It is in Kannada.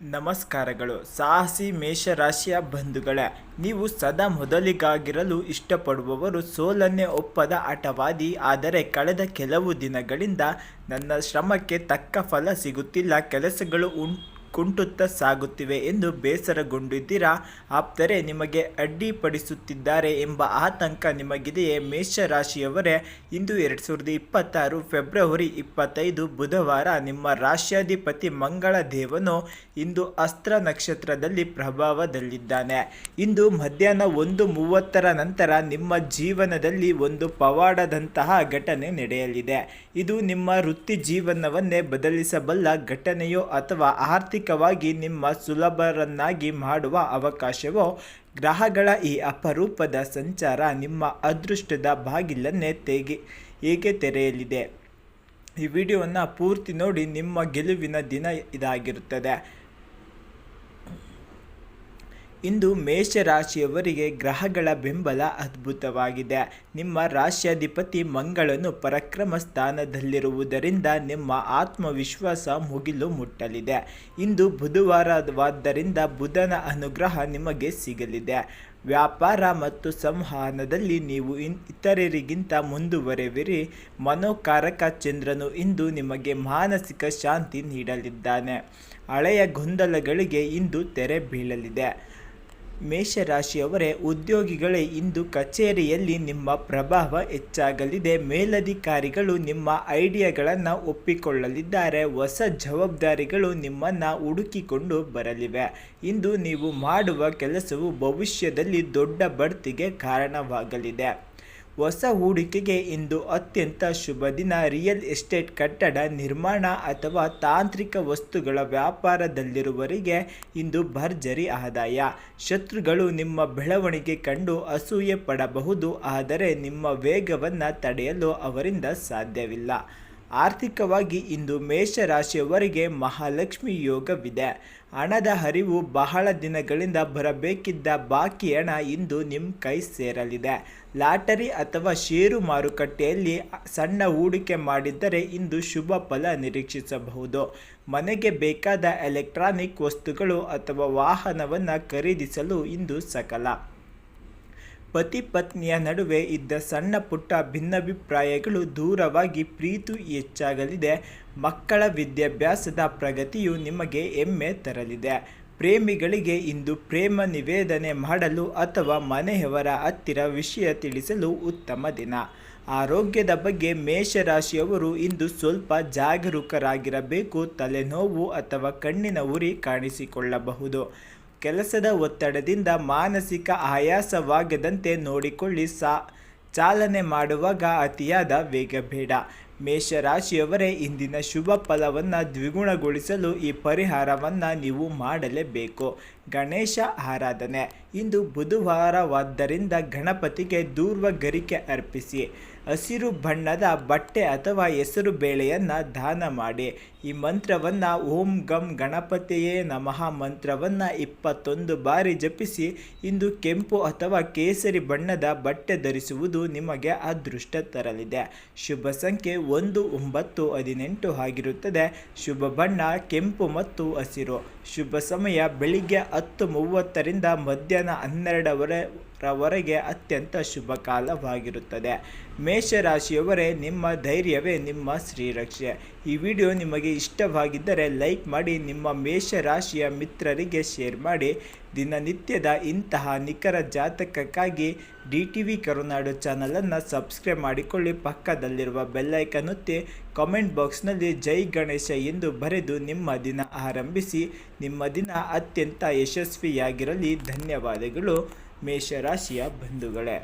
ನಮಸ್ಕಾರಗಳು. ಸಾಹಸಿ ಮೇಷರಾಶಿಯ ಬಂಧುಗಳೇ, ನೀವು ಸದಾ ಮೊದಲಿಗಾಗಿರಲು ಇಷ್ಟಪಡುವವರು, ಸೋಲನ್ನೇ ಒಪ್ಪದ ಹಠವಾದಿ. ಆದರೆ ಕಳೆದ ಕೆಲವು ದಿನಗಳಿಂದ ನನ್ನ ಶ್ರಮಕ್ಕೆ ತಕ್ಕ ಫಲ ಸಿಗುತ್ತಿಲ್ಲ, ಕೆಲಸಗಳು ಕುಂಟುತ್ತಾ ಸಾಗುತ್ತಿವೆ ಎಂದು ಬೇಸರಗೊಂಡಿದ್ದೀರಾ? ಆಪ್ತರೇ ನಿಮಗೆ ಅಡ್ಡಿಪಡಿಸುತ್ತಿದ್ದಾರೆ ಎಂಬ ಆತಂಕ ನಿಮಗಿದೆಯೇ? ಮೇಷರಾಶಿಯವರೇ, ಇಂದು 2026 ಫೆಬ್ರವರಿ 25 ಬುಧವಾರ. ನಿಮ್ಮ ರಾಶ್ಯಾಧಿಪತಿ ಮಂಗಳ ದೇವನು ಇಂದು ಅಸ್ತ್ರ ನಕ್ಷತ್ರದಲ್ಲಿ ಪ್ರಭಾವದಲ್ಲಿದ್ದಾನೆ. ಇಂದು ಮಧ್ಯಾಹ್ನ 1:30 ನಂತರ ನಿಮ್ಮ ಜೀವನದಲ್ಲಿ ಒಂದು ಪವಾಡದಂತಹ ಘಟನೆ ನಡೆಯಲಿದೆ. ಇದು ನಿಮ್ಮ ವೃತ್ತಿ ಜೀವನವನ್ನೇ ಬದಲಿಸಬಲ್ಲ ಘಟನೆಯೋ ಅಥವಾ ಆರ್ಥಿಕವಾಗಿ ನಿಮ್ಮ ಸುಲಭರನ್ನಾಗಿ ಮಾಡುವ ಅವಕಾಶವೋ? ಗ್ರಹಗಳ ಈ ಅಪರೂಪದ ಸಂಚಾರ ನಿಮ್ಮ ಅದೃಷ್ಟದ ಬಾಗಿಲನ್ನೇ ಹೇಗೆ ತೆರೆಯಲಿದೆ? ಈ ವಿಡಿಯೋವನ್ನು ಪೂರ್ತಿ ನೋಡಿ. ನಿಮ್ಮ ಗೆಲುವಿನ ದಿನ ಇದಾಗಿರುತ್ತದೆ. ಇಂದು ಮೇಷರಾಶಿಯವರಿಗೆ ಗ್ರಹಗಳ ಬೆಂಬಲ ಅದ್ಭುತವಾಗಿದೆ. ನಿಮ್ಮ ರಾಶ್ಯಾಧಿಪತಿ ಮಂಗಳನು ಪರಾಕ್ರಮ ಸ್ಥಾನದಲ್ಲಿರುವುದರಿಂದ ನಿಮ್ಮ ಆತ್ಮವಿಶ್ವಾಸ ಮುಗಿಲು ಮುಟ್ಟಲಿದೆ. ಇಂದು ಬುಧವಾರವಾದ್ದರಿಂದ ಬುಧನ ಅನುಗ್ರಹ ನಿಮಗೆ ಸಿಗಲಿದೆ. ವ್ಯಾಪಾರ ಮತ್ತು ಸಂವಹನದಲ್ಲಿ ನೀವು ಇತರರಿಗಿಂತ ಮುಂದುವರೆವಿರಿ. ಮನೋಕಾರಕ ಚಂದ್ರನು ಇಂದು ನಿಮಗೆ ಮಾನಸಿಕ ಶಾಂತಿ ನೀಡಲಿದ್ದಾನೆ. ಹಳೆಯ ಗೊಂದಲಗಳಿಗೆ ಇಂದು ತೆರೆ ಬೀಳಲಿದೆ. ಮೇಷರಾಶಿಯವರೇ, ಉದ್ಯೋಗಿಗಳೇ, ಇಂದು ಕಚೇರಿಯಲ್ಲಿ ನಿಮ್ಮ ಪ್ರಭಾವ ಹೆಚ್ಚಾಗಲಿದೆ. ಮೇಲಧಿಕಾರಿಗಳು ನಿಮ್ಮ ಐಡಿಯಾಗಳನ್ನು ಒಪ್ಪಿಕೊಳ್ಳಲಿದ್ದಾರೆ. ಹೊಸ ಜವಾಬ್ದಾರಿಗಳು ನಿಮ್ಮನ್ನು ಹುಡುಕಿಕೊಂಡು ಬರಲಿವೆ. ಇಂದು ನೀವು ಮಾಡುವ ಕೆಲಸವು ಭವಿಷ್ಯದಲ್ಲಿ ದೊಡ್ಡ ಬಡ್ತಿಗೆ ಕಾರಣವಾಗಲಿದೆ. ಹೊಸ ಹೂಡಿಕೆಗೆ ಇಂದು ಅತ್ಯಂತ ಶುಭ ದಿನ. ರಿಯಲ್ ಎಸ್ಟೇಟ್, ಕಟ್ಟಡ ನಿರ್ಮಾಣ ಅಥವಾ ತಾಂತ್ರಿಕ ವಸ್ತುಗಳ ವ್ಯಾಪಾರದಲ್ಲಿರುವವರಿಗೆ ಇಂದು ಭರ್ಜರಿ ಆದಾಯ. ಶತ್ರುಗಳು ನಿಮ್ಮ ಬೆಳವಣಿಗೆ ಕಂಡು ಅಸೂಯೆ ಪಡಬಹುದು, ಆದರೆ ನಿಮ್ಮ ವೇಗವನ್ನು ತಡೆಯಲು ಅವರಿಂದ ಸಾಧ್ಯವಿಲ್ಲ. ಆರ್ಥಿಕವಾಗಿ ಇಂದು ಮೇಷರಾಶಿಯವರಿಗೆ ಮಹಾಲಕ್ಷ್ಮಿ ಯೋಗವಿದೆ. ಹಣದ ಹರಿವು, ಬಹಳ ದಿನಗಳಿಂದ ಬರಬೇಕಿದ್ದ ಬಾಕಿ ಹಣ ಇಂದು ನಿಮ್ಮ ಕೈ ಸೇರಲಿದೆ. ಲಾಟರಿ ಅಥವಾ ಷೇರು ಮಾರುಕಟ್ಟೆಯಲ್ಲಿ ಸಣ್ಣ ಹೂಡಿಕೆ ಮಾಡಿದ್ದರೆ ಇಂದು ಶುಭ ಫಲ ನಿರೀಕ್ಷಿಸಬಹುದು. ಮನೆಗೆ ಬೇಕಾದ ಎಲೆಕ್ಟ್ರಾನಿಕ್ ವಸ್ತುಗಳು ಅಥವಾ ವಾಹನವನ್ನು ಖರೀದಿಸಲು ಇಂದು ಸಕಾಲ. ಪತಿ ಪತ್ನಿಯ ನಡುವೆ ಇದ್ದ ಸಣ್ಣ ಪುಟ್ಟ ಭಿನ್ನಾಭಿಪ್ರಾಯಗಳು ದೂರವಾಗಿ ಪ್ರೀತಿ ಹೆಚ್ಚಾಗಲಿದೆ. ಮಕ್ಕಳ ವಿದ್ಯಾಭ್ಯಾಸದ ಪ್ರಗತಿಯು ನಿಮಗೆ ಹೆಮ್ಮೆ ತರಲಿದೆ. ಪ್ರೇಮಿಗಳಿಗೆ ಇಂದು ಪ್ರೇಮ ನಿವೇದನೆ ಮಾಡಲು ಅಥವಾ ಮನೆಯವರ ಹತ್ತಿರ ವಿಷಯ ತಿಳಿಸಲು ಉತ್ತಮ ದಿನ. ಆರೋಗ್ಯದ ಬಗ್ಗೆ ಮೇಷರಾಶಿಯವರು ಇಂದು ಸ್ವಲ್ಪ ಜಾಗರೂಕರಾಗಿರಬೇಕು. ತಲೆನೋವು ಅಥವಾ ಕಣ್ಣಿನ ಉರಿ ಕಾಣಿಸಿಕೊಳ್ಳಬಹುದು. ಕೆಲಸದ ಒತ್ತಡದಿಂದ ಮಾನಸಿಕ ಆಯಾಸವಾಗದಂತೆ ನೋಡಿಕೊಳ್ಳಿ. ಚಾಲನೆ ಮಾಡುವಾಗ ಅತಿಯಾದ ವೇಗ ಬೇಡ. ಮೇಷರಾಶಿಯವರೇ, ಇಂದಿನ ಶುಭ ಫಲವನ್ನು ದ್ವಿಗುಣಗೊಳಿಸಲು ಈ ಪರಿಹಾರವನ್ನು ನೀವು ಮಾಡಲೇಬೇಕು. ಗಣೇಶ ಆರಾಧನೆ. ಇಂದು ಬುಧವಾರವಾದ್ದರಿಂದ ಗಣಪತಿಗೆ ಧೂರ್ವ ಗರಿಕೆ ಅರ್ಪಿಸಿ. ಹಸಿರು ಬಣ್ಣದ ಬಟ್ಟೆ ಅಥವಾ ಹೆಸರು ಬೇಳೆಯನ್ನು ದಾನ ಮಾಡಿ. ಈ ಮಂತ್ರವನ್ನು ಓಂ ಗಂ ಗಣಪತಿಯೇ ನಮಃ ಮಂತ್ರವನ್ನು 21 ಬಾರಿ ಜಪಿಸಿ. ಇಂದು ಕೆಂಪು ಅಥವಾ ಕೇಸರಿ ಬಣ್ಣದ ಬಟ್ಟೆ ಧರಿಸುವುದು ನಿಮಗೆ ಅದೃಷ್ಟ ತರಲಿದೆ. ಶುಭ ಸಂಖ್ಯೆ 1, 9, 18 ಆಗಿರುತ್ತದೆ. ಶುಭ ಬಣ್ಣ ಕೆಂಪು ಮತ್ತು ಹಸಿರು. ಶುಭ ಸಮಯ ಬೆಳಿಗ್ಗೆ 10:30ರಿಂದ ಮಧ್ಯಾಹ್ನ 12:00ರವರೆಗೆ ಅತ್ಯಂತ ಶುಭ ಕಾಲವಾಗಿರುತ್ತದೆ. ಮೇಷರಾಶಿಯವರೇ, ನಿಮ್ಮ ಧೈರ್ಯವೇ ನಿಮ್ಮ ಶ್ರೀರಕ್ಷೆ. ಈ ವಿಡಿಯೋ ನಿಮಗೆ ಇಷ್ಟವಾಗಿದ್ದರೆ ಲೈಕ್ ಮಾಡಿ, ನಿಮ್ಮ ಮೇಷರಾಶಿಯ ಮಿತ್ರರಿಗೆ ಶೇರ್ ಮಾಡಿ. ದಿನನಿತ್ಯದ ಇಂತಹ ನಿಖರ ಜಾತಕಕ್ಕಾಗಿ DTV ಕರುನಾಡು ಚಾನಲನ್ನು ಸಬ್ಸ್ಕ್ರೈಬ್ ಮಾಡಿಕೊಳ್ಳಿ. ಪಕ್ಕದಲ್ಲಿರುವ ಬೆಲ್ಲೈಕನ್ ಒತ್ತಿ. ಕಾಮೆಂಟ್ ಬಾಕ್ಸ್ನಲ್ಲಿ ಜೈ ಗಣೇಶ ಎಂದು ಬರೆದು ನಿಮ್ಮ ದಿನ ಆರಂಭಿಸಿ. ನಿಮ್ಮ ದಿನ ಅತ್ಯಂತ ಯಶಸ್ವಿಯಾಗಿರಲಿ. ಧನ್ಯವಾದಗಳು ಮೇಷರಾಶಿಯ ಬಂಧುಗಳೇ.